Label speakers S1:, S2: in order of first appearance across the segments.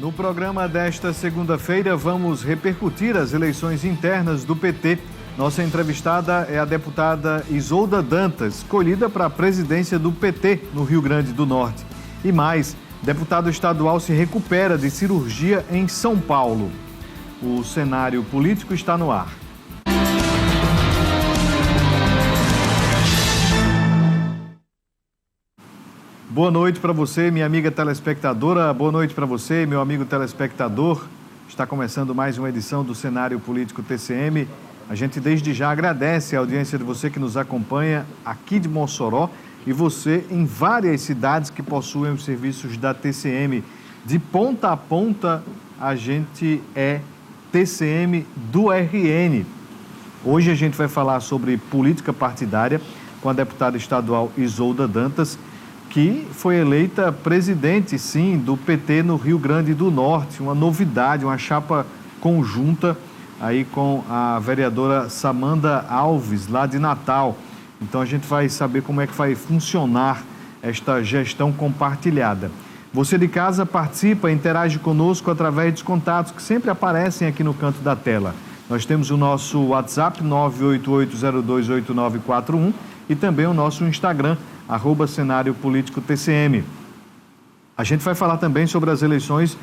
S1: No programa desta segunda-feira, vamos repercutir as eleições internas do PT. Nossa entrevistada é a deputada Isolda Dantas, escolhida para a presidência do PT no Rio Grande do Norte. E mais, deputado estadual se recupera de cirurgia em São Paulo. O cenário político está no ar. Boa noite para você, minha amiga telespectadora. Boa noite para você, meu amigo telespectador. Está começando mais uma edição do Cenário Político TCM. A gente desde já agradece a audiência de você que nos acompanha aqui de Mossoró e você em várias cidades que possuem os serviços da TCM. De ponta a ponta, a gente é TCM do RN. Hoje a gente vai falar sobre política partidária com a deputada estadual Isolda Dantas, que foi eleita presidente, sim, do PT no Rio Grande do Norte. Uma novidade, uma chapa conjunta aí com a vereadora Samanda Alves, lá de Natal. Então a gente vai saber como é que vai funcionar esta gestão compartilhada. Você de casa participa, interage conosco através dos contatos que sempre aparecem aqui no canto da tela. Nós temos o nosso WhatsApp 988028941 e também o nosso Instagram, @Cenário Político TCM. A gente vai falar também sobre as eleições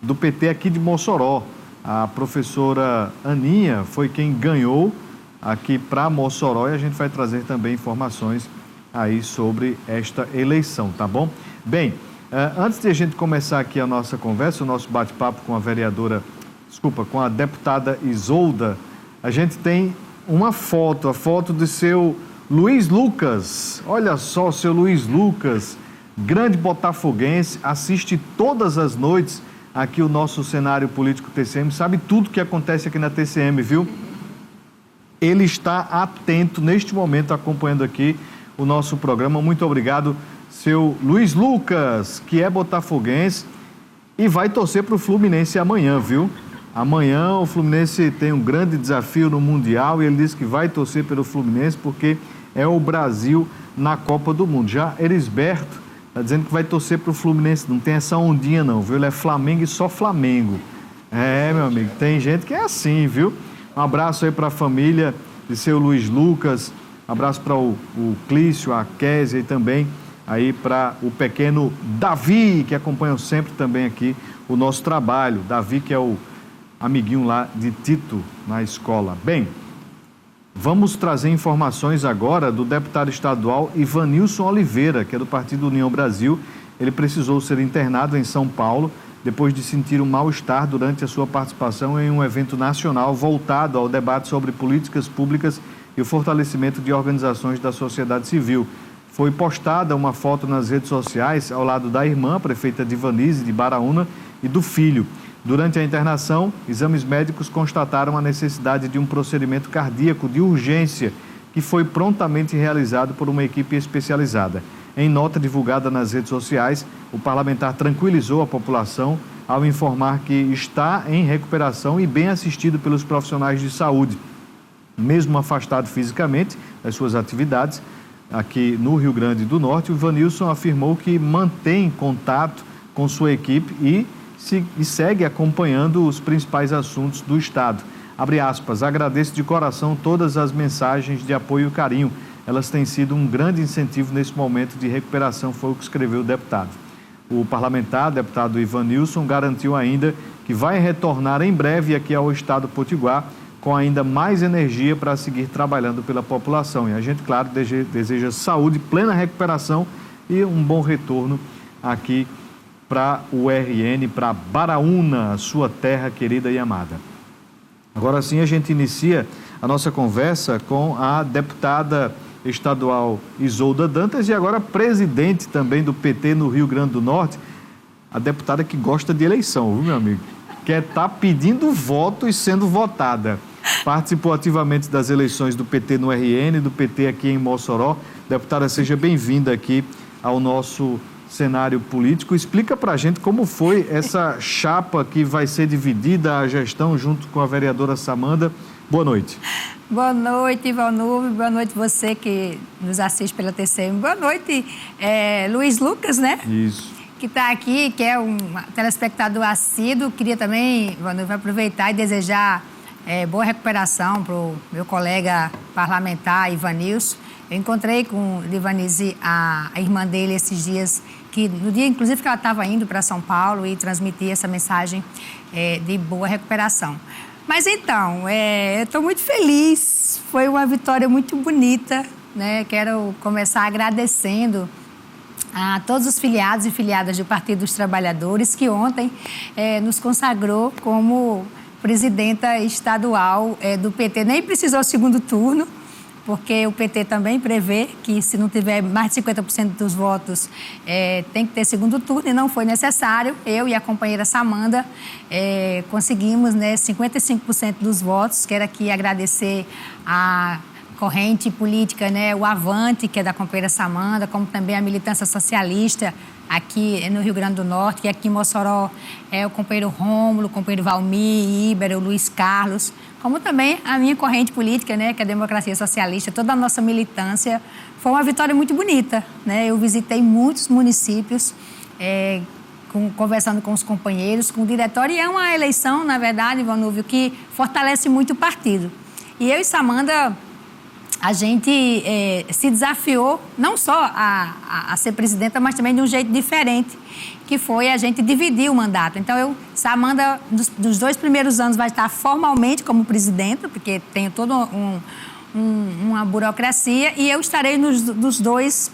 S1: do PT aqui de Mossoró. A professora Aninha foi quem ganhou aqui para Mossoró e a gente vai trazer também informações aí sobre esta eleição, tá bom? Bem, antes de a gente começar aqui a nossa conversa, o nosso bate-papo com com a deputada Isolda, a gente tem uma foto, a foto de seu Luiz Lucas. Olha só, seu Luiz Lucas, grande botafoguense, assiste todas as noites aqui o nosso Cenário Político TCM, sabe tudo que acontece aqui na TCM, viu? Ele está atento neste momento, acompanhando aqui o nosso programa. Muito obrigado, seu Luiz Lucas, que é botafoguense e vai torcer para o Fluminense amanhã, viu? Amanhã o Fluminense tem um grande desafio no Mundial e ele disse que vai torcer pelo Fluminense porque é o Brasil na Copa do Mundo. Já Erisberto está dizendo que vai torcer para o Fluminense, não tem essa ondinha não, viu? Ele é Flamengo e só Flamengo. É, meu amigo, tem gente que é assim, viu? Um abraço aí para a família de seu Luiz Lucas, um abraço para o Clício, a Késia e também aí para o pequeno Davi, que acompanham sempre também aqui o nosso trabalho. Davi, que é o amiguinho lá de Tito na escola. Bem, vamos trazer informações agora do deputado estadual Ivanilson Oliveira, que é do Partido União Brasil. Ele precisou ser internado em São Paulo depois de sentir um mal-estar durante a sua participação em um evento nacional voltado ao debate sobre políticas públicas e o fortalecimento de organizações da sociedade civil. Foi postada uma foto nas redes sociais ao lado da irmã, a prefeita Divanise de Baraúna, e do filho. Durante a internação, exames médicos constataram a necessidade de um procedimento cardíaco de urgência, que foi prontamente realizado por uma equipe especializada. Em nota divulgada nas redes sociais, o parlamentar tranquilizou a população ao informar que está em recuperação e bem assistido pelos profissionais de saúde. Mesmo afastado fisicamente das suas atividades, aqui no Rio Grande do Norte, o Ivanilson afirmou que mantém contato com sua equipe e segue acompanhando os principais assuntos do Estado. Abre aspas, agradeço de coração todas as mensagens de apoio e carinho. Elas têm sido um grande incentivo nesse momento de recuperação, foi o que escreveu o deputado. O parlamentar, deputado Ivanilson, garantiu ainda que vai retornar em breve aqui ao Estado Potiguar com ainda mais energia para seguir trabalhando pela população. E a gente, claro, deseja saúde, plena recuperação e um bom retorno aqui para o RN, para Baraúna, a sua terra querida e amada. Agora sim a gente inicia a nossa conversa com a deputada estadual Isolda Dantas e agora presidente também do PT no Rio Grande do Norte, a deputada que gosta de eleição, viu, meu amigo? Quer estar pedindo voto e sendo votada. Participou ativamente das eleições do PT no RN, do PT aqui em Mossoró. Deputada, seja bem-vinda aqui ao nosso cenário político. Explica para a gente como foi essa chapa que vai ser dividida a gestão junto com a vereadora Samanda. Boa noite.
S2: Boa noite, Ivanilson. Boa noite você que nos assiste pela TCM. Boa noite, Luiz Lucas, né?
S1: Isso.
S2: que está aqui, que é um telespectador assíduo. Queria também, Ivanilve, aproveitar e desejar boa recuperação para o meu colega parlamentar, Ivanilson. Eu encontrei com Livanise, a irmã dele, esses dias, no dia, inclusive, que ela estava indo para São Paulo e transmitir essa mensagem de boa recuperação. Mas então, eu estou muito feliz, foi uma vitória muito bonita, né? Quero começar agradecendo a todos os filiados e filiadas do Partido dos Trabalhadores que ontem nos consagrou como presidenta estadual do PT. Nem precisou segundo turno, porque o PT também prevê que, se não tiver mais de 50% dos votos, tem que ter segundo turno, e não foi necessário. Eu e a companheira Samanda conseguimos, né, 55% dos votos. Quero aqui agradecer a corrente política, né, o Avante, que é da companheira Samanda, como também a militância socialista aqui no Rio Grande do Norte, que aqui em Mossoró é o companheiro Rômulo, o companheiro Valmir, Íbero, o Luiz Carlos, como também a minha corrente política, né, que é a Democracia Socialista, toda a nossa militância. Foi uma vitória muito bonita, né? Eu visitei muitos municípios, conversando com os companheiros, com o diretório, e é uma eleição, na verdade, Ivanilve, que fortalece muito o partido. E eu e Samanda, a gente se desafiou não só a ser presidenta, mas também de um jeito diferente, que foi a gente dividir o mandato. Então, Samanda, dos 2 primeiros anos, vai estar formalmente como presidenta, porque tem toda uma burocracia, e eu estarei nos 2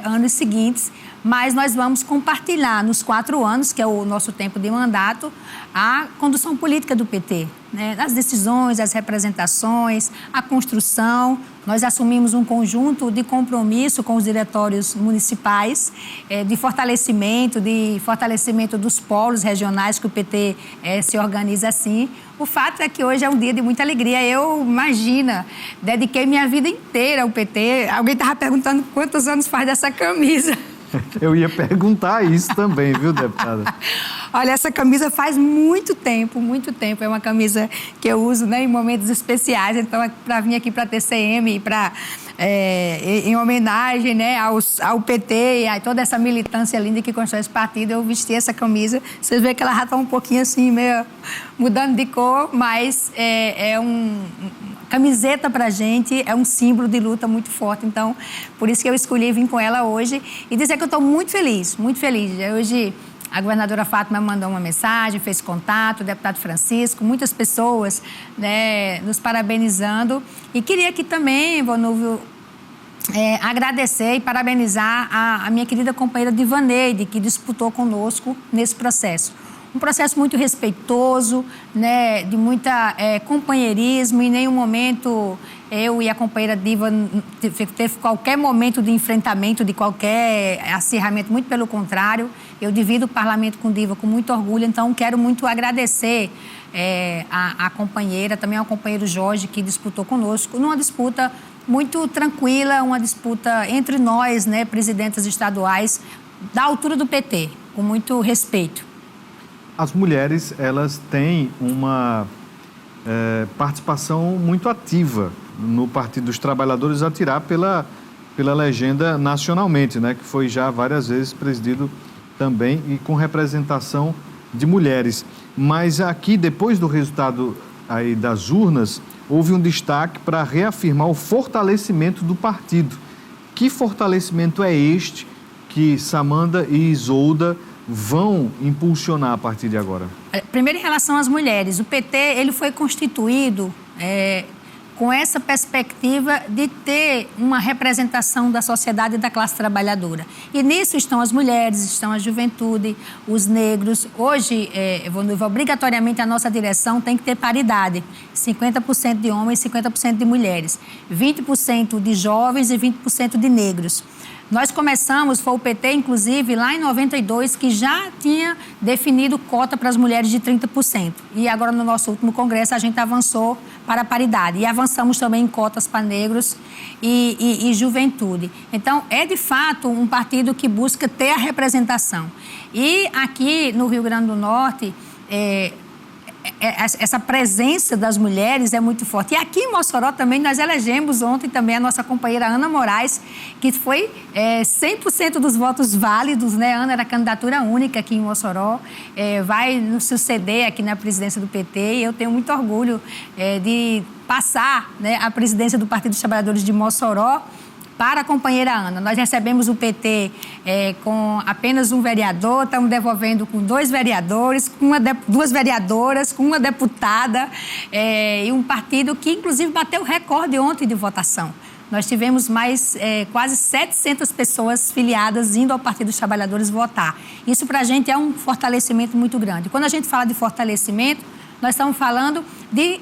S2: anos seguintes, mas nós vamos compartilhar nos 4 anos, que é o nosso tempo de mandato, a condução política do PT, né? As decisões, as representações, a construção. Nós assumimos um conjunto de compromisso com os diretórios municipais, de fortalecimento dos polos regionais, que o PT se organiza assim. O fato é que hoje é um dia de muita alegria. Eu, imagina, dediquei minha vida inteira ao PT. Alguém estava perguntando quantos anos faz dessa camisa.
S1: Eu ia perguntar isso também, viu, deputada?
S2: Olha, essa camisa faz muito tempo, muito tempo. É uma camisa que eu uso, né, em momentos especiais. Então, para vir aqui para a TCM, em homenagem, né, ao PT e a toda essa militância linda que constrói esse partido, eu vesti essa camisa. Vocês veem que ela já está um pouquinho assim, meio mudando de cor, mas camiseta para a gente é um símbolo de luta muito forte. Então, por isso que eu escolhi vir com ela hoje e dizer que eu estou muito feliz, muito feliz. Hoje, a governadora Fátima mandou uma mensagem, fez contato, o deputado Francisco, muitas pessoas, né, nos parabenizando. E queria aqui também, Ivanilve, agradecer e parabenizar a minha querida companheira Divaneide, que disputou conosco nesse processo. Um processo muito respeitoso, né, de muita companheirismo. Em nenhum momento eu e a companheira Diva teve qualquer momento de enfrentamento, de qualquer acirramento, muito pelo contrário. Eu divido o parlamento com Diva com muito orgulho, então quero muito agradecer a companheira, também ao companheiro Jorge, que disputou conosco, numa disputa muito tranquila, uma disputa entre nós, né, presidentas estaduais, da altura do PT, com muito respeito.
S1: As mulheres, elas têm uma participação muito ativa no Partido dos Trabalhadores, a tirar pela legenda nacionalmente, né? Que foi já várias vezes presidido também e com representação de mulheres. Mas aqui, depois do resultado aí das urnas, houve um destaque para reafirmar o fortalecimento do partido. Que fortalecimento é este que Samanda e Isolda vão impulsionar a partir de agora?
S2: Primeiro, em relação às mulheres, o PT ele foi constituído com essa perspectiva de ter uma representação da sociedade e da classe trabalhadora. E nisso estão as mulheres, estão a juventude, os negros. Hoje, obrigatoriamente, a nossa direção tem que ter paridade. 50% de homens e 50% de mulheres. 20% de jovens e 20% de negros. Nós começamos, foi o PT, inclusive, lá em 92, que já tinha definido cota para as mulheres de 30%. E agora, no nosso último congresso, a gente avançou para a paridade. E avançamos também em cotas para negros e juventude. Então, é de fato um partido que busca ter a representação. E aqui no Rio Grande do Norte, essa presença das mulheres é muito forte. E aqui em Mossoró também nós elegemos ontem também a nossa companheira Ana Moraes, que foi 100% dos votos válidos, né? Ana era candidatura única aqui em Mossoró, vai nos suceder aqui na presidência do PT, e eu tenho muito orgulho de passar, né, a presidência do Partido dos Trabalhadores de Mossoró para a companheira Ana. Nós recebemos o PT com apenas um vereador, estamos devolvendo com 2 vereadores, com duas vereadoras, com uma deputada, e um partido que, inclusive, bateu recorde ontem de votação. Nós tivemos mais quase 700 pessoas filiadas indo ao Partido dos Trabalhadores votar. Isso, para a gente, é um fortalecimento muito grande. Quando a gente fala de fortalecimento, nós estamos falando de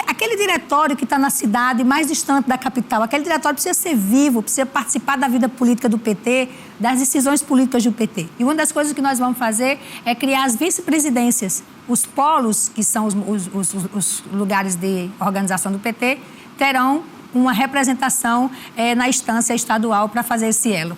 S2: aquele diretório que está na cidade mais distante da capital. Aquele diretório precisa ser vivo, precisa participar da vida política do PT, das decisões políticas do PT. E uma das coisas que nós vamos fazer é criar as vice-presidências. Os polos, que são os lugares de organização do PT, terão uma representação na instância estadual para fazer esse elo.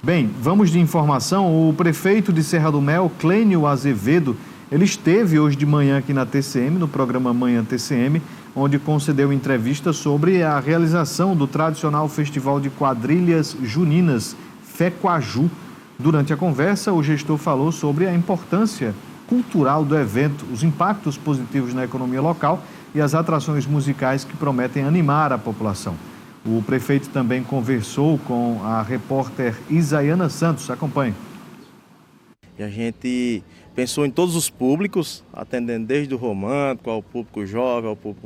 S1: Bem, vamos de informação. O prefeito de Serra do Mel, Clênio Azevedo, ele esteve hoje de manhã aqui na TCM, no programa Manhã TCM, onde concedeu entrevista sobre a realização do tradicional Festival de Quadrilhas Juninas, FEQUAJU. Durante a conversa, o gestor falou sobre a importância cultural do evento, os impactos positivos na economia local e as atrações musicais que prometem animar a população. O prefeito também conversou com a repórter Isaiana Santos. Acompanhe.
S3: E a gente pensou em todos os públicos, atendendo desde o romântico ao público jovem, ao público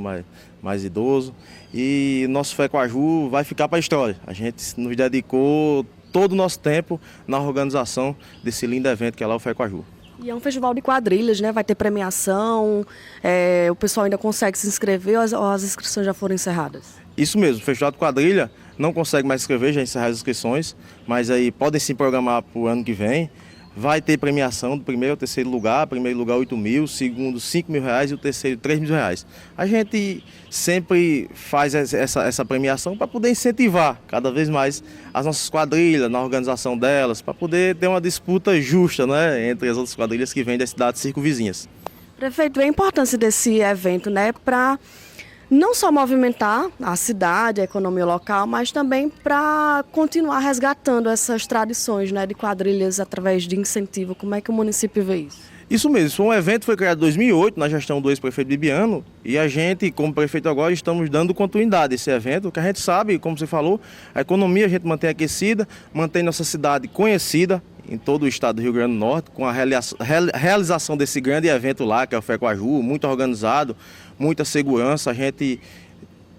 S3: mais idoso. E nosso FEQUAJU vai ficar para a história. A gente nos dedicou todo o nosso tempo na organização desse lindo evento que é lá o FEQUAJU.
S4: E é um festival de quadrilhas, né? Vai ter premiação, o pessoal ainda consegue se inscrever ou as inscrições já foram encerradas?
S3: Isso mesmo, o Festival de Quadrilha não consegue mais inscrever, já encerrar as inscrições, mas aí podem se programar para o ano que vem. Vai ter premiação do primeiro ao terceiro lugar, primeiro lugar 8 mil, segundo 5 mil reais e o terceiro 3 mil reais. A gente sempre faz essa premiação para poder incentivar cada vez mais as nossas quadrilhas, na organização delas, para poder ter uma disputa justa, né, entre as outras quadrilhas que vêm das cidades circunvizinhas.
S4: Prefeito, a importância desse evento, né, para não só movimentar a cidade, a economia local, mas também para continuar resgatando essas tradições, né, de quadrilhas através de incentivo. Como é que o município vê isso?
S3: Isso mesmo, foi um evento que foi criado em 2008, na gestão do ex-prefeito Bibiano, e a gente, como prefeito agora, estamos dando continuidade a esse evento, que a gente sabe, como você falou, a economia a gente mantém aquecida, mantém nossa cidade conhecida em todo o estado do Rio Grande do Norte, com a realização desse grande evento lá, que é o FEQUAJU, muito organizado, muita segurança. A gente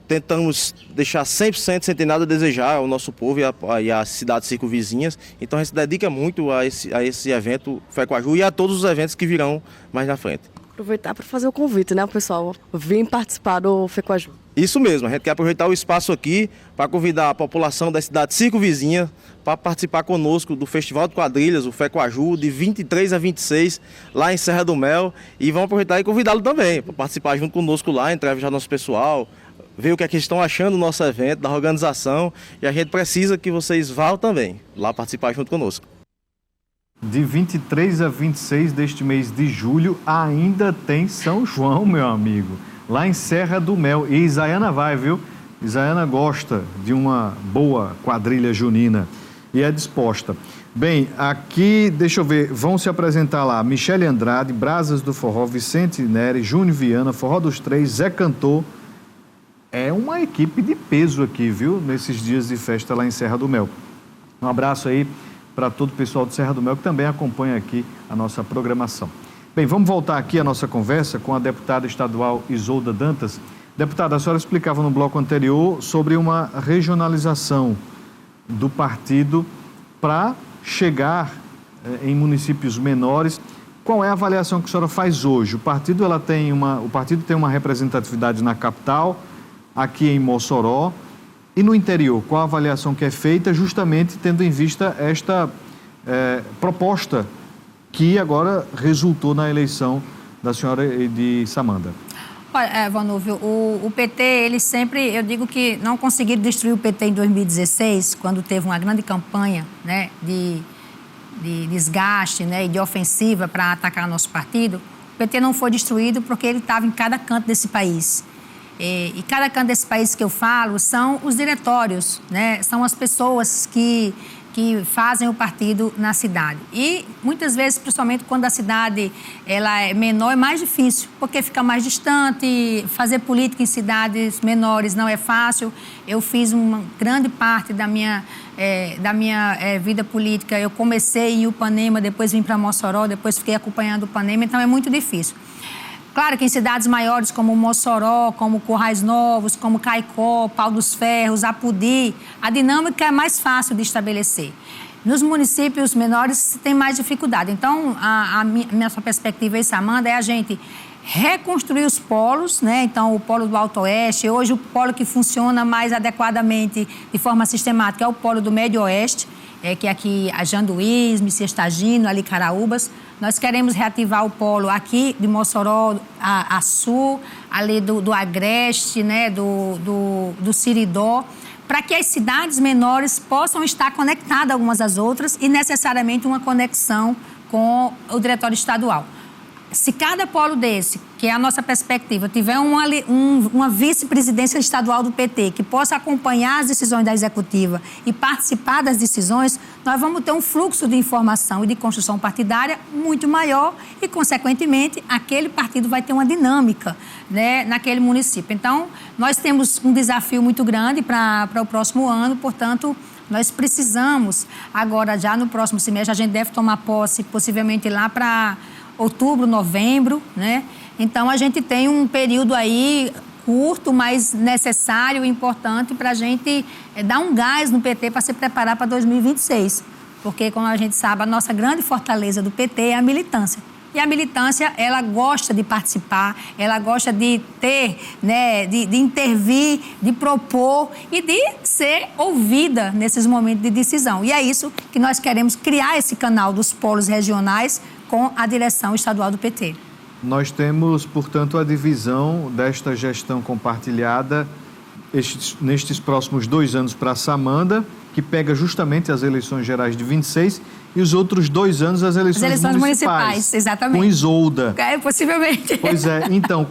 S3: tentamos deixar 100% sem ter nada a desejar ao nosso povo e às cidades circunvizinhas. Então a gente se dedica muito a esse evento FEQUAJU e a todos os eventos que virão mais na frente.
S4: Aproveitar para fazer o convite, né, pessoal? Vim participar do FEQUAJU.
S3: Isso mesmo, a gente quer aproveitar o espaço aqui para convidar a população das cidades circunvizinhas para participar conosco do Festival de Quadrilhas, o FEQUAJU, de 23 a 26, lá em Serra do Mel. E vamos aproveitar e convidá-lo também para participar junto conosco lá, entrevistar nosso pessoal, ver o que é que eles estão achando do nosso evento, da organização. E a gente precisa que vocês vão também lá participar junto conosco.
S1: De 23 a 26 deste mês de julho, ainda tem São João, meu amigo, lá em Serra do Mel. E Isaiana vai, viu? Isaiana gosta de uma boa quadrilha junina e é disposta. Bem, aqui, deixa eu ver, vão se apresentar lá Michele Andrade, Brasas do Forró, Vicente Neri, Júnior Viana, Forró dos Três, Zé Cantor. É uma equipe de peso aqui, viu? Nesses dias de festa lá em Serra do Mel. Um abraço aí para todo o pessoal de Serra do Mel que também acompanha aqui a nossa programação. Bem, vamos voltar aqui a nossa conversa com a deputada estadual Isolda Dantas. Deputada, a senhora explicava no bloco anterior sobre uma regionalização do partido para chegar em municípios menores. Qual é a avaliação que a senhora faz hoje? O partido tem uma representatividade na capital, aqui em Mossoró, e no interior. Qual a avaliação que é feita justamente tendo em vista esta proposta que agora resultou na eleição da senhora e de Samanda?
S2: Olha, Vanúvio, o PT, ele sempre, eu digo que não conseguiram destruir o PT em 2016, quando teve uma grande campanha, né, de desgaste, né, e de ofensiva para atacar nosso partido, o PT não foi destruído porque ele estava em cada canto desse país. E cada canto desse país que eu falo são os diretórios, né, são as pessoas que fazem o partido na cidade. E muitas vezes, principalmente quando a cidade ela é menor, é mais difícil, porque fica mais distante, fazer política em cidades menores não é fácil. Eu fiz uma grande parte da minha vida política, eu comecei em Upanema, depois vim para Mossoró, depois fiquei acompanhando Upanema, então é muito difícil. Claro que em cidades maiores como Mossoró, como Currais Novos, como Caicó, Pau dos Ferros, Apudi, a dinâmica é mais fácil de estabelecer. Nos municípios menores tem mais dificuldade. Então, a minha perspectiva, Amanda, é a gente reconstruir os polos, né? Então, o polo do Alto Oeste, hoje o polo que funciona mais adequadamente, de forma sistemática, é o polo do Médio Oeste, que é aqui a Janduís, Messias-Tagino, ali Caraúbas. Nós queremos reativar o polo aqui de Mossoró a sul, ali do Agreste, né, do Siridó, para que as cidades menores possam estar conectadas umas às outras e necessariamente uma conexão com o diretório estadual. Se cada polo desse, que é a nossa perspectiva, tiver uma vice-presidência estadual do PT que possa acompanhar as decisões da executiva e participar das decisões, nós vamos ter um fluxo de informação e de construção partidária muito maior e, consequentemente, aquele partido vai ter uma dinâmica, né, naquele município. Então, nós temos um desafio muito grande para o próximo ano, portanto, nós precisamos, agora já no próximo semestre, a gente deve tomar posse possivelmente lá para outubro, novembro, né? Então, a gente tem um período aí curto, mas necessário e importante para a gente dar um gás no PT para se preparar para 2026. Porque, como a gente sabe, a nossa grande fortaleza do PT é a militância. E a militância, ela gosta de participar, ela gosta de ter, né, de intervir, de propor e de ser ouvida nesses momentos de decisão. E é isso que nós queremos, criar esse canal dos polos regionais com a direção estadual do PT.
S1: Nós temos, portanto, a divisão desta gestão compartilhada nestes próximos 2 anos para a Samanda, que pega justamente as eleições gerais de 26 e os outros 2 anos as eleições municipais.
S2: Exatamente.
S1: Com Isolda.
S2: Possivelmente.
S1: Pois é. Então,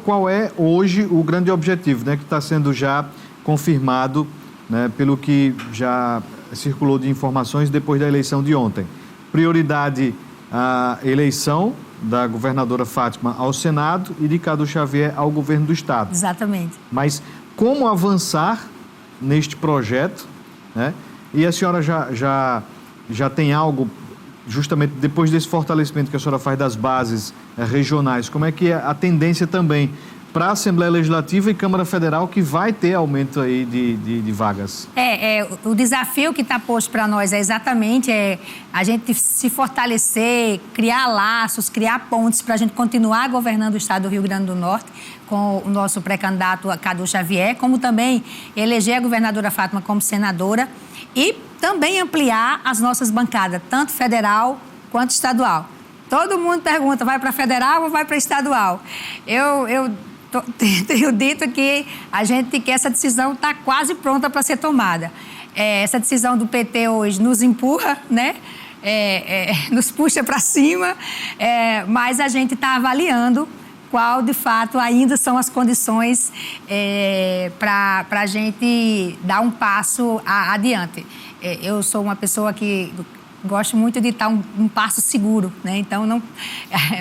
S1: qual é hoje o grande objetivo, né, que está sendo já confirmado, né, pelo que já circulou de informações depois da eleição de ontem? Prioridade a eleição da governadora Fátima ao Senado e de Cadu Xavier ao governo do Estado.
S2: Exatamente.
S1: Mas como avançar neste projeto, né? E a senhora já tem algo, justamente depois desse fortalecimento que a senhora faz das bases regionais, como é que é a tendência também para a Assembleia Legislativa e Câmara Federal, que vai ter aumento aí de vagas?
S2: O desafio que está posto para nós é exatamente a gente se fortalecer, criar laços, criar pontes para a gente continuar governando o estado do Rio Grande do Norte com o nosso pré-candidato Cadu Xavier, como também eleger a governadora Fátima como senadora e também ampliar as nossas bancadas, tanto federal quanto estadual. Todo mundo pergunta, vai para federal ou vai para estadual? Eu tenho dito que essa decisão está quase pronta para ser tomada. Essa decisão do PT hoje nos empurra, né? Nos puxa para cima, mas a gente está avaliando qual, de fato, ainda são as condições para a gente dar um passo adiante. Eu sou uma pessoa que gosto muito de estar um passo seguro, né? Então,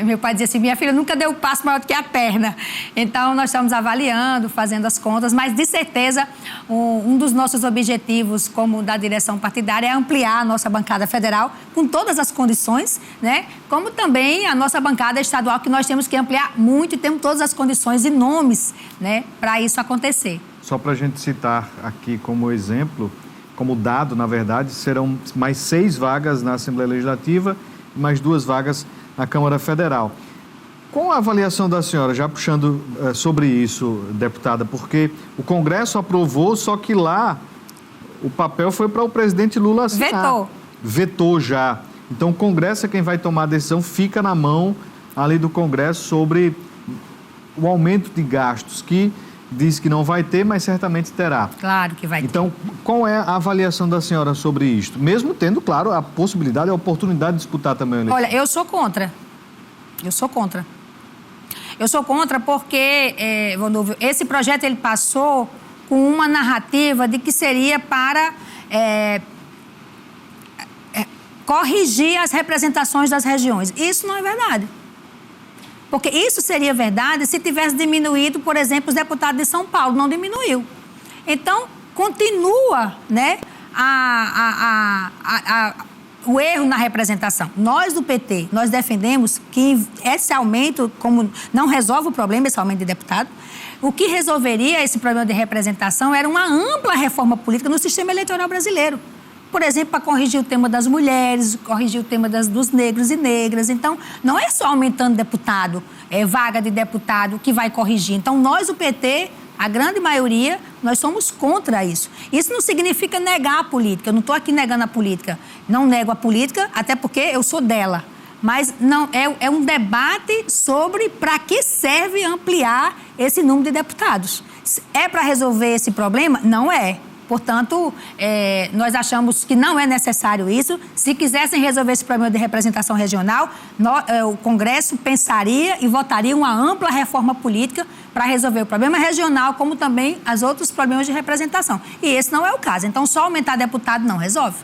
S2: meu pai dizia assim, minha filha nunca deu um passo maior do que a perna. Então, nós estamos avaliando, fazendo as contas, mas, de certeza, um dos nossos objetivos, como da direção partidária, é ampliar a nossa bancada federal com todas as condições, né? Como também a nossa bancada estadual, que nós temos que ampliar muito e temos todas as condições e nomes, né, para isso acontecer.
S1: Só para a gente citar aqui como exemplo, como dado, na verdade, serão mais 6 vagas na Assembleia Legislativa e mais 2 vagas na Câmara Federal. Com a avaliação da senhora, já puxando sobre isso, deputada, porque o Congresso aprovou, só que lá o papel foi para o presidente Lula assinar. Vetou já. Então, o Congresso é quem vai tomar a decisão, fica na mão ali do Congresso sobre o aumento de gastos, que diz que não vai ter, mas certamente terá.
S2: Claro que vai ter.
S1: Então, qual é a avaliação da senhora sobre isto? Mesmo tendo, claro, a possibilidade, a oportunidade de disputar também a eleição.
S2: Olha, eu sou contra. Eu sou contra. Eu sou contra porque, Vandúvio, esse projeto ele passou com uma narrativa de que seria para corrigir as representações das regiões. Isso não é verdade. Porque isso seria verdade se tivesse diminuído, por exemplo, os deputados de São Paulo. Não diminuiu. Então, continua, né, o erro na representação. Nós do PT, nós defendemos que esse aumento, como não resolve o problema, esse aumento de deputado, o que resolveria esse problema de representação era uma ampla reforma política no sistema eleitoral brasileiro. Por exemplo, para corrigir o tema das mulheres, corrigir o tema dos negros e negras. Então, não é só aumentando deputado, vaga de deputado que vai corrigir. Então, nós, o PT, a grande maioria, nós somos contra isso. Isso não significa negar a política. Eu não estou aqui negando a política. Não nego a política, até porque eu sou dela. Mas não é um debate sobre para que serve ampliar esse número de deputados. É para resolver esse problema? Não é. Portanto, nós achamos que não é necessário isso. Se quisessem resolver esse problema de representação regional, o Congresso pensaria e votaria uma ampla reforma política para resolver o problema regional, como também os outros problemas de representação. E esse não é o caso. Então, só aumentar deputado não resolve.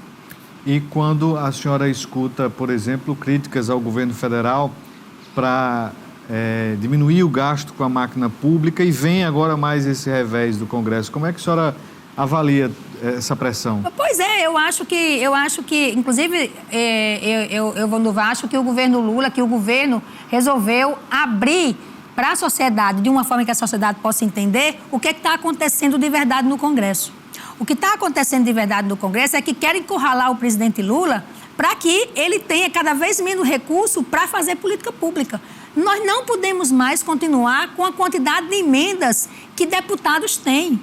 S1: E quando a senhora escuta, por exemplo, críticas ao governo federal para diminuir o gasto com a máquina pública e vem agora mais esse revés do Congresso, como é que a senhora avalia essa pressão?
S2: Pois é, eu acho que inclusive, eu acho que o governo Lula, que o governo resolveu abrir para a sociedade, de uma forma que a sociedade possa entender o que está acontecendo de verdade no Congresso. O que está acontecendo de verdade no Congresso é que querem encurralar o presidente Lula para que ele tenha cada vez menos recurso para fazer política pública. Nós não podemos mais continuar com a quantidade de emendas que deputados têm.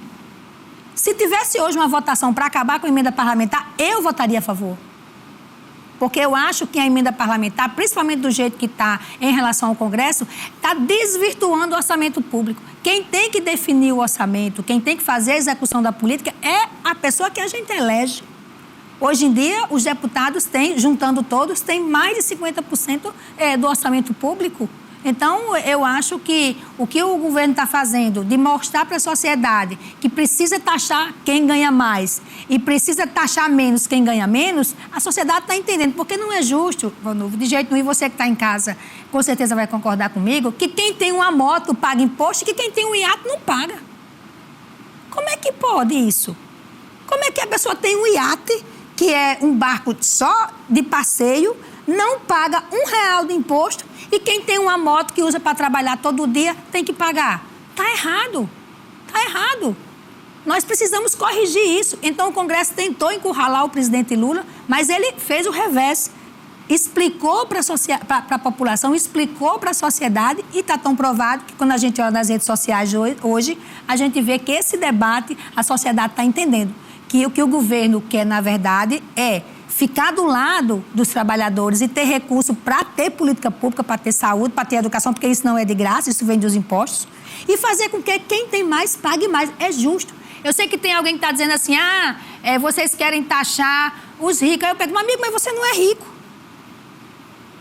S2: Se tivesse hoje uma votação para acabar com a emenda parlamentar, eu votaria a favor. Porque eu acho que a emenda parlamentar, principalmente do jeito que está em relação ao Congresso, está desvirtuando o orçamento público. Quem tem que definir o orçamento, quem tem que fazer a execução da política é a pessoa que a gente elege. Hoje em dia, os deputados têm, juntando todos, têm mais de 50% do orçamento público. Então, eu acho que o que o governo está fazendo de mostrar para a sociedade que precisa taxar quem ganha mais e precisa taxar menos quem ganha menos, a sociedade está entendendo. Porque não é justo, Vandúvio, de jeito nenhum, você que está em casa, com certeza vai concordar comigo, que quem tem uma moto paga imposto e que quem tem um iate não paga. Como é que pode isso? Como é que a pessoa tem um iate, que é um barco só de passeio, não paga R$1 de imposto e quem tem uma moto que usa para trabalhar todo dia tem que pagar? Está errado. Está errado. Nós precisamos corrigir isso. Então, o Congresso tentou encurralar o presidente Lula, mas ele fez o revés. Explicou para a população, explicou para a sociedade e está tão provado que quando a gente olha nas redes sociais hoje, a gente vê que esse debate, a sociedade está entendendo. Que o que o governo quer, na verdade, é ficar do lado dos trabalhadores e ter recurso para ter política pública, para ter saúde, para ter educação, porque isso não é de graça, isso vem dos impostos, e fazer com que quem tem mais pague mais. É justo. Eu sei que tem alguém que está dizendo assim, vocês querem taxar os ricos. Aí eu pergunto, amigo, mas você não é rico.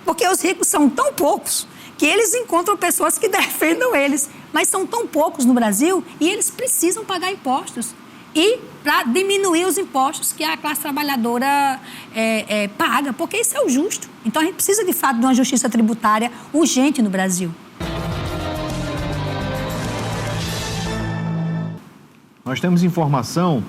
S2: Porque os ricos são tão poucos que eles encontram pessoas que defendam eles. Mas são tão poucos no Brasil e eles precisam pagar impostos. E para diminuir os impostos que a classe trabalhadora paga, porque isso é o justo. Então, a gente precisa, de fato, de uma justiça tributária urgente no Brasil.
S1: Nós temos informação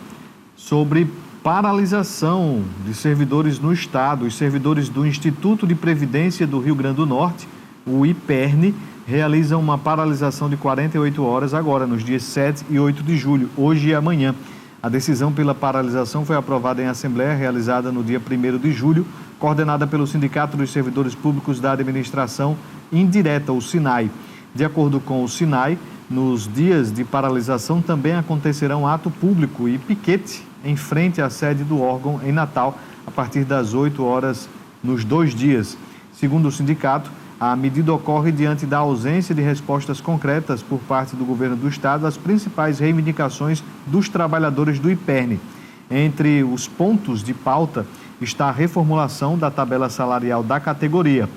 S1: sobre paralisação de servidores no Estado. Os servidores do Instituto de Previdência do Rio Grande do Norte, o IPERN, realizam uma paralisação de 48 horas agora, nos dias 7 e 8 de julho, hoje e amanhã. A decisão pela paralisação foi aprovada em assembleia realizada no dia 1º de julho, coordenada pelo Sindicato dos Servidores Públicos da Administração Indireta, o SINAI. De acordo com o SINAI, nos dias de paralisação também acontecerão ato público e piquete em frente à sede do órgão em Natal, a partir das 8 horas nos 2 dias. Segundo o sindicato, A medida ocorre diante da ausência de respostas concretas por parte do governo do estado às principais reivindicações dos trabalhadores do IPERN. Entre os pontos de pauta está a reformulação da tabela salarial da categoria.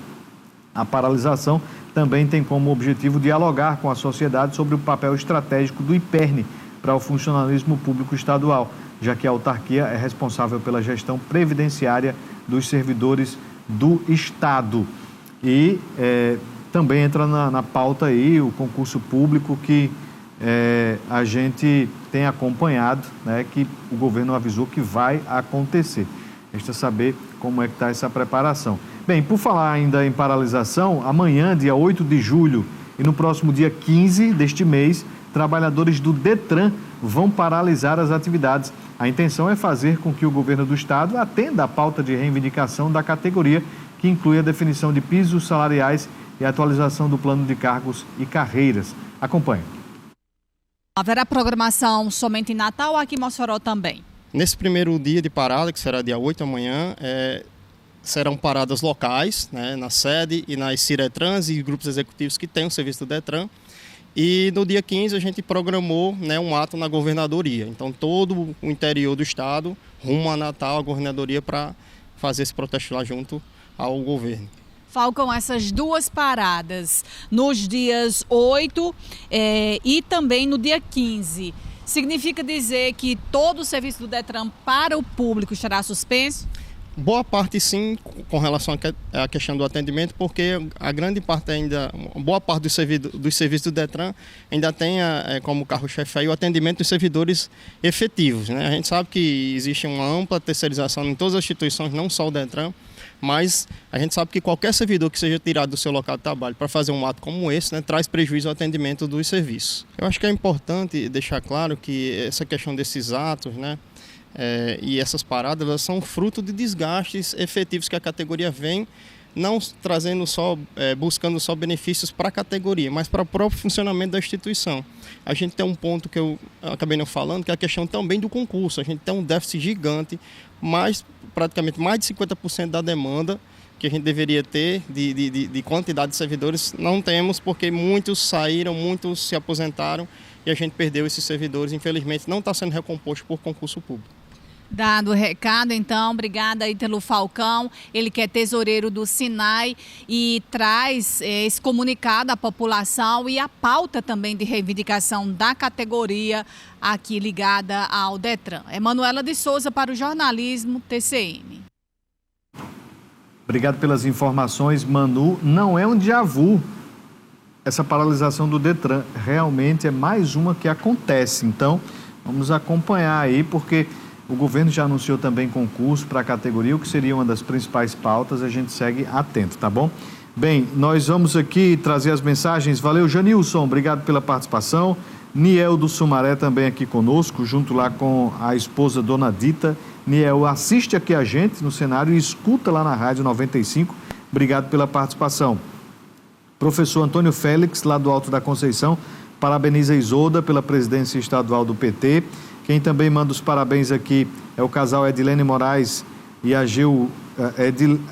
S1: A paralisação também tem como objetivo dialogar com a sociedade sobre o papel estratégico do IPERN para o funcionalismo público estadual, já que a autarquia é responsável pela gestão previdenciária dos servidores do estado. E também entra na pauta aí o concurso público que a gente tem acompanhado, né, que o governo avisou que vai acontecer. Resta saber como é que está essa preparação. Bem, por falar ainda em paralisação, amanhã, dia 8 de julho, e no próximo dia 15 deste mês, trabalhadores do DETRAN vão paralisar as atividades. A intenção é fazer com que o governo do estado atenda a pauta de reivindicação da categoria, que inclui a definição de pisos salariais e a atualização do plano de cargos e carreiras. Acompanhe.
S5: Haverá programação somente em Natal ou aqui em Mossoró também?
S6: Nesse primeiro dia de parada, que será dia 8 amanhã, serão paradas locais, né, na sede e nas Ciretrans e grupos executivos que têm o serviço do DETRAN. E no dia 15 a gente programou, né, um ato na governadoria. Então todo o interior do estado, rumo a Natal, a governadoria, para fazer esse protesto lá junto ao governo.
S5: Falcão, essas duas paradas nos dias 8 e também no dia 15, significa dizer que todo o serviço do DETRAN para o público estará suspenso?
S6: Boa parte sim, com relação à questão do atendimento, porque a grande parte ainda, boa parte dos serviços do DETRAN ainda tem como carro-chefe aí o atendimento dos servidores efetivos, né? A gente sabe que existe uma ampla terceirização em todas as instituições, não só o DETRAN, mas a gente sabe que qualquer servidor que seja tirado do seu local de trabalho para fazer um ato como esse, né, traz prejuízo ao atendimento dos serviços. Eu acho que é importante deixar claro que essa questão desses atos, né, e essas paradas, elas são fruto de desgastes efetivos que a categoria vem, não trazendo só, buscando só benefícios para a categoria, mas para o próprio funcionamento da instituição. A gente tem um ponto que eu acabei não falando, que é a questão também do concurso. A gente tem um déficit gigante, praticamente mais de 50% da demanda que a gente deveria ter de quantidade de servidores, não temos, porque muitos saíram, muitos se aposentaram e a gente perdeu esses servidores. Infelizmente, não está sendo recomposto por concurso público.
S5: Dado o recado, então, obrigada aí pelo Falcão, ele que é tesoureiro do SINAI e traz esse comunicado à população e a pauta também de reivindicação da categoria aqui ligada ao DETRAN. Emanuela de Souza para o Jornalismo TCM.
S1: Obrigado pelas informações, Manu. Não é um déjà vu essa paralisação do DETRAN, realmente é mais uma que acontece. Então, vamos acompanhar aí, porque o governo já anunciou também concurso para a categoria, o que seria uma das principais pautas, a gente segue atento, tá bom? Bem, nós vamos aqui trazer as mensagens. Valeu, Janilson, obrigado pela participação. Niel do Sumaré também aqui conosco, junto lá com a esposa Dona Dita. Niel assiste aqui a gente no cenário e escuta lá na Rádio 95. Obrigado pela participação. Professor Antônio Félix, lá do Alto da Conceição, parabeniza a Isolda pela presidência estadual do PT. Quem também manda os parabéns aqui é o casal Edilene Moraes e a Gil,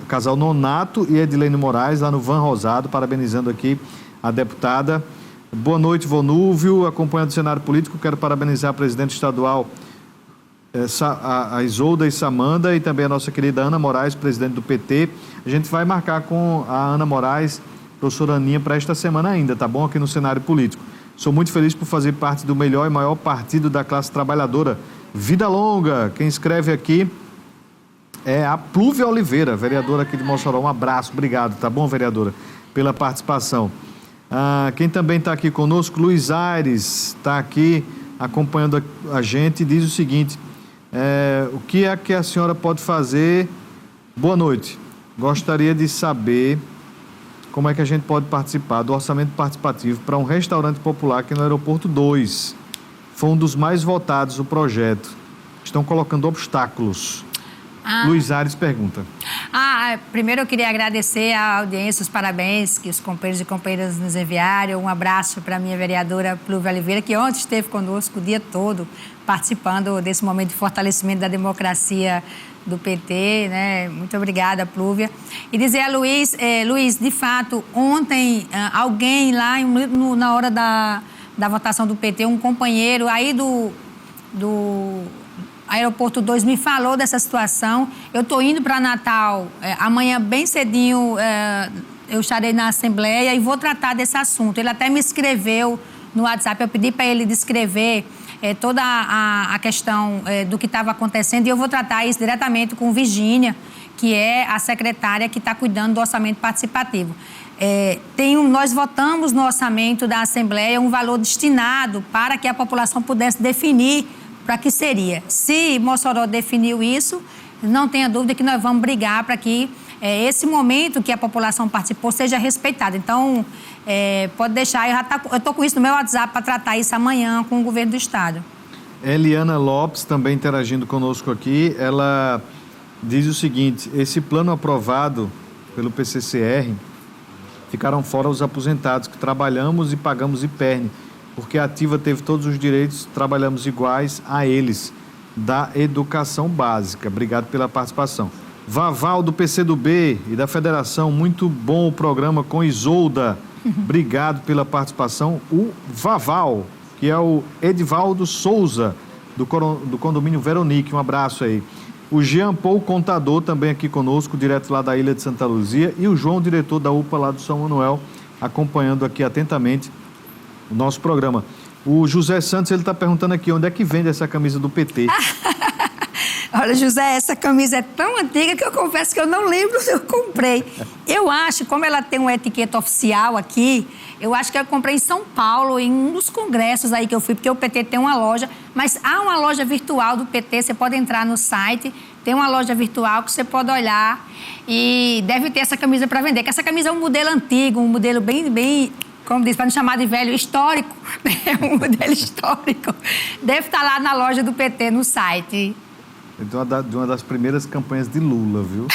S1: casal Nonato e Edilene Moraes, lá no Van Rosado, parabenizando aqui a deputada. Boa noite, Vonúvio, acompanhando o cenário político, quero parabenizar a presidente estadual, a Isolda e Samanda, e também a nossa querida Ana Moraes, presidente do PT. A gente vai marcar com a Ana Moraes, professora Aninha, para esta semana ainda, tá bom? Aqui no cenário político. Sou muito feliz por fazer parte do melhor e maior partido da classe trabalhadora. Vida longa! Quem escreve aqui é a Plúvia Oliveira, vereadora aqui de Mossoró. Um abraço, obrigado, tá bom, vereadora, pela participação. Quem também está aqui conosco, Luiz Aires, está aqui acompanhando a gente, diz o seguinte: o que é que a senhora pode fazer? Boa noite. Gostaria de saber como é que a gente pode participar do orçamento participativo para um restaurante popular aqui no Aeroporto 2. Foi um dos mais votados o projeto. Estão colocando obstáculos. Luiz Aires pergunta.
S2: primeiro eu queria agradecer a audiência, os parabéns que os companheiros e companheiras nos enviaram. Um abraço para a minha vereadora Plúvia Oliveira, que ontem esteve conosco o dia todo, participando desse momento de fortalecimento da democracia do PT, né? Muito obrigada, Plúvia. E dizer a Luiz, de fato, ontem alguém lá, na hora da votação do PT, um companheiro aí do Aeroporto 2 me falou dessa situação. Eu estou indo para Natal, amanhã bem cedinho eu estarei na Assembleia e vou tratar desse assunto. Ele até me escreveu no WhatsApp, eu pedi para ele descrever toda a questão do que estava acontecendo e eu vou tratar isso diretamente com Virgínia, que é a secretária que está cuidando do orçamento participativo. Nós votamos no orçamento da Assembleia um valor destinado para que a população pudesse definir para que seria. Se Mossoró definiu isso, não tenha dúvida que nós vamos brigar para que esse momento que a população participou seja respeitado. Então, pode deixar, eu estou com isso no meu WhatsApp para tratar isso amanhã com o governo do Estado.
S1: Eliana Lopes, também interagindo conosco aqui, ela diz o seguinte: esse plano aprovado pelo PCCR, ficaram fora os aposentados, que trabalhamos e pagamos IPERN, porque a ativa teve todos os direitos, trabalhamos iguais a eles, da educação básica. Obrigado pela participação. Vaval, do PCdoB e da Federação, muito bom o programa com Isolda. Obrigado pela participação. O Vaval, que é o Edivaldo Souza, do condomínio Veronique, um abraço aí. O Jean Paul, contador, também aqui conosco, direto lá da Ilha de Santa Luzia. E o João, diretor da UPA lá do São Manuel, acompanhando aqui atentamente o nosso programa. O José Santos, ele está perguntando aqui, onde é que vende essa camisa do PT?
S2: Olha, José, essa camisa é tão antiga que eu confesso que eu não lembro se eu comprei. Eu acho, como ela tem uma etiqueta oficial aqui, eu acho que eu comprei em São Paulo, em um dos congressos aí que eu fui, porque o PT tem uma loja, mas há uma loja virtual do PT, você pode entrar no site, tem uma loja virtual que você pode olhar e deve ter essa camisa para vender, que essa camisa é um modelo antigo, um modelo bem como diz, para não chamar de velho, histórico, é um modelo histórico. Deve estar lá na loja do PT, no site.
S1: Então, de uma das primeiras campanhas de Lula, viu?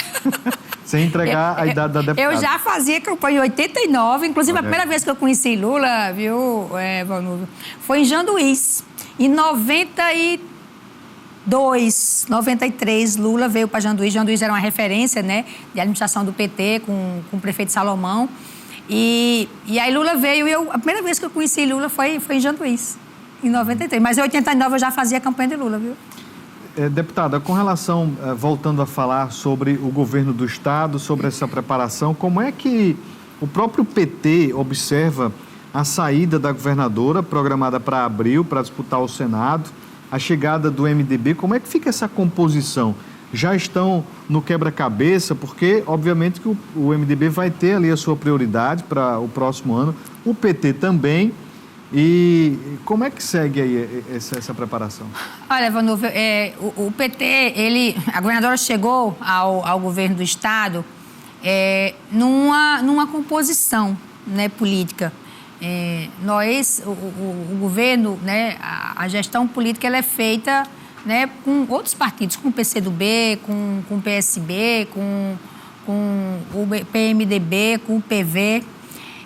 S1: Sem entregar a idade da deputada.
S2: Eu já fazia campanha em 89, inclusive a primeira vez que eu conheci Lula, viu, Vanúvio, foi em Janduís. Em 92, 93, Lula veio para Janduís. Janduís era uma referência, né, de administração do PT com o prefeito Salomão. E aí Lula veio e a primeira vez que eu conheci Lula foi em Janduís, em 93. Mas em 89 eu já fazia campanha de Lula, viu?
S1: Deputada, com relação, voltando a falar sobre o governo do Estado, sobre essa preparação, como é que o próprio PT observa a saída da governadora, programada para abril, para disputar o Senado, a chegada do MDB, como é que fica essa composição? Já estão no quebra-cabeça, porque, obviamente, que o MDB vai ter ali a sua prioridade para o próximo ano, o PT também. E como é que segue aí essa preparação?
S2: Olha, Vanúvio, o PT, a governadora chegou ao governo do Estado numa composição, né, política. O governo, né, a gestão política, ela é feita, né, com outros partidos, com o PCdoB, com o PSB, com o PMDB, com o PV.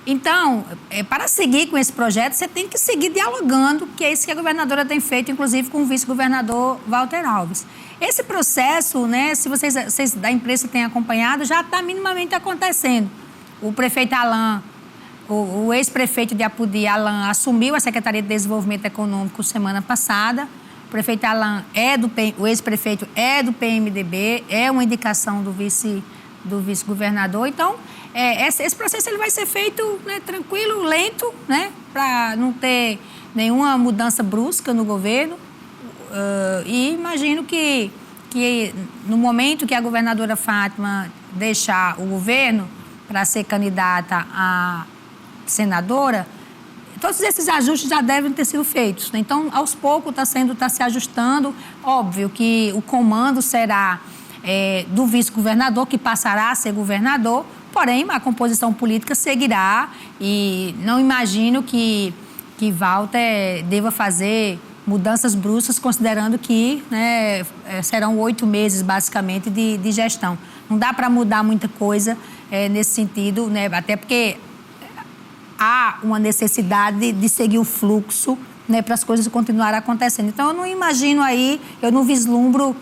S2: Então, para seguir com esse projeto, você tem que seguir dialogando, que é isso que a governadora tem feito, inclusive com o vice-governador Walter Alves. Esse processo, né, se vocês da imprensa têm acompanhado, já está minimamente acontecendo. O prefeito Alain, o ex-prefeito de Apodi, Alain, assumiu a Secretaria de Desenvolvimento Econômico semana passada. O prefeito Alain o ex-prefeito é do PMDB, é uma indicação do vice-governador. Então, esse processo ele vai ser feito, né, tranquilo, lento, né, para não ter nenhuma mudança brusca no governo. E imagino que no momento que a governadora Fátima deixar o governo para ser candidata a senadora, todos esses ajustes já devem ter sido feitos, né? Então, aos poucos está se ajustando. Óbvio que o comando será do vice-governador, que passará a ser governador, porém, a composição política seguirá e não imagino que Walter deva fazer mudanças bruscas, considerando que, né, serão 8 meses, basicamente, de gestão. Não dá para mudar muita coisa nesse sentido, né, até porque há uma necessidade de seguir o fluxo, né, para as coisas continuarem acontecendo. Então, eu não imagino aí, eu não vislumbro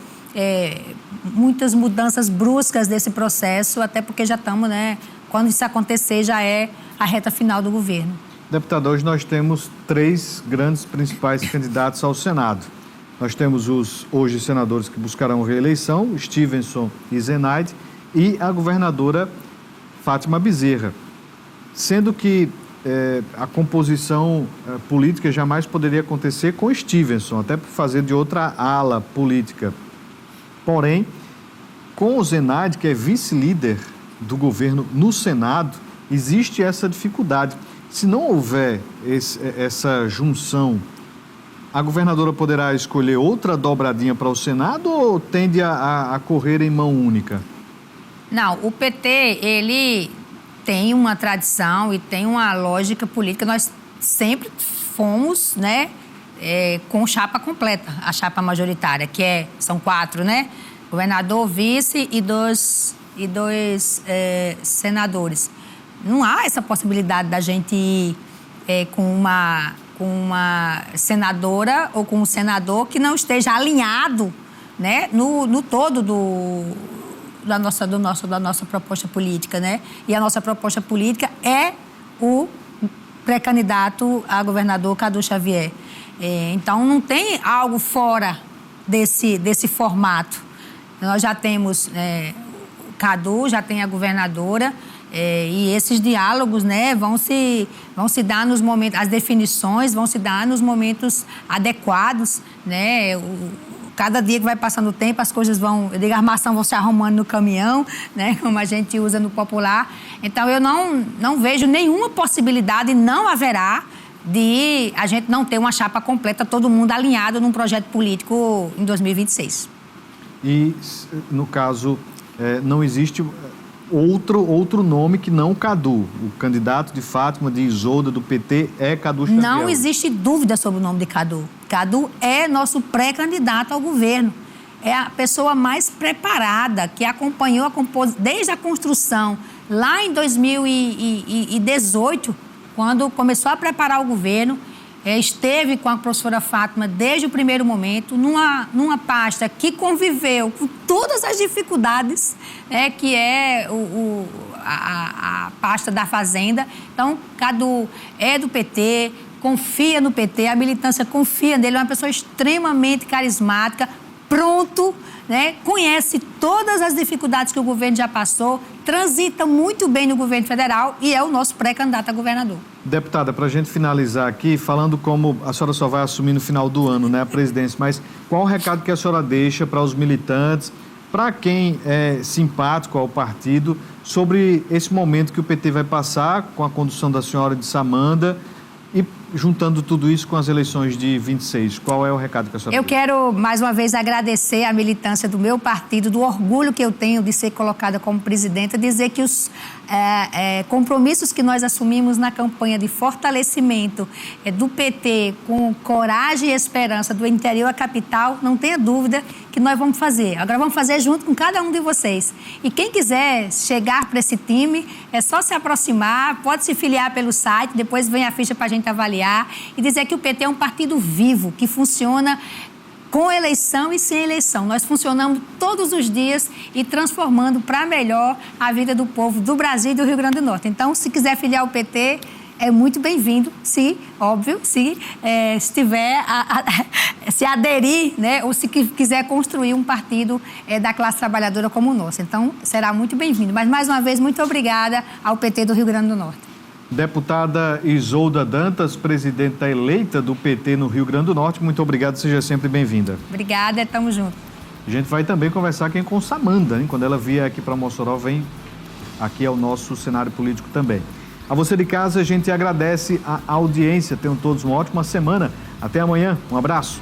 S2: muitas mudanças bruscas desse processo, até porque já estamos, né, quando isso acontecer, já é a reta final do governo.
S1: Deputada, hoje nós temos 3 grandes principais candidatos ao Senado. Nós temos os hoje senadores que buscarão reeleição, Stevenson e Zenaide, e a governadora Fátima Bezerra. Sendo que a composição política jamais poderia acontecer com Stevenson, até por fazer de outra ala política. Porém, com o Zenaide, que é vice-líder do governo no Senado, existe essa dificuldade. Se não houver essa junção, a governadora poderá escolher outra dobradinha para o Senado ou tende a correr em mão única?
S2: Não, o PT, ele tem uma tradição e tem uma lógica política. Nós sempre fomos, né, com chapa completa, a chapa majoritária, que são 4, né? Governador, vice e dois senadores. Não há essa possibilidade da gente ir com uma senadora ou com um senador que não esteja alinhado, né, no todo da nossa proposta política, né? E a nossa proposta política é o pré-candidato a governador Cadu Xavier. Então, não tem algo fora desse formato. Nós já temos o Cadu, já tem a governadora, e esses diálogos, né, vão se dar nos momentos, as definições vão se dar nos momentos adequados, né? Cada dia que vai passando o tempo, as coisas a armação vão se arrumando no caminhão, né, como a gente usa no popular. Então, eu não vejo nenhuma possibilidade, não haverá, de a gente não ter uma chapa completa, todo mundo alinhado num projeto político em 2026. E,
S1: no caso, não existe outro nome que não Cadu. O candidato de Fátima, de Isolda, do PT, é Cadu Xavier.
S2: Não existe dúvida sobre o nome de Cadu. Cadu é nosso pré-candidato ao governo. É a pessoa mais preparada, que acompanhou desde a construção, lá em 2018, quando começou a preparar o governo, esteve com a professora Fátima desde o primeiro momento, numa pasta que conviveu com todas as dificuldades, né, que é a pasta da Fazenda. Então, Cadu é do PT, confia no PT, a militância confia nele, é uma pessoa extremamente carismática, pronto, né, conhece todas as dificuldades que o governo já passou, transita muito bem no governo federal e é o nosso pré-candidato a governador.
S1: Deputada, para a gente finalizar aqui, falando como a senhora só vai assumir no final do ano, né, a presidência, mas qual o recado que a senhora deixa para os militantes, para quem é simpático ao partido, sobre esse momento que o PT vai passar com a condução da senhora de Samanda e juntando tudo isso com as eleições de 26, qual é o recado que a senhora
S2: Eu quero, mais uma vez, agradecer a militância do meu partido, do orgulho que eu tenho de ser colocada como presidenta, dizer que os compromissos que nós assumimos na campanha de fortalecimento do PT, com coragem e esperança do interior à capital, não tenha dúvida que nós vamos fazer. Agora vamos fazer junto com cada um de vocês. E quem quiser chegar para esse time, é só se aproximar, pode se filiar pelo site, depois vem a ficha para a gente avaliar e dizer que o PT é um partido vivo, que funciona com eleição e sem eleição. Nós funcionamos todos os dias e transformando para melhor a vida do povo do Brasil e do Rio Grande do Norte. Então, se quiser filiar o PT, é muito bem-vindo, se estiver se aderir, né, ou se quiser construir um partido da classe trabalhadora como o nosso. Então, será muito bem-vindo. Mas, mais uma vez, muito obrigada ao PT do Rio Grande do Norte.
S1: Deputada Isolda Dantas, presidenta eleita do PT no Rio Grande do Norte, muito obrigado, seja sempre bem-vinda.
S2: Obrigada, estamos juntos.
S1: A gente vai também conversar aqui com Samanda, hein? Quando ela vier aqui para Mossoró, vem aqui ao nosso cenário político também. A você de casa, a gente agradece a audiência, tenham todos uma ótima semana. Até amanhã, um abraço.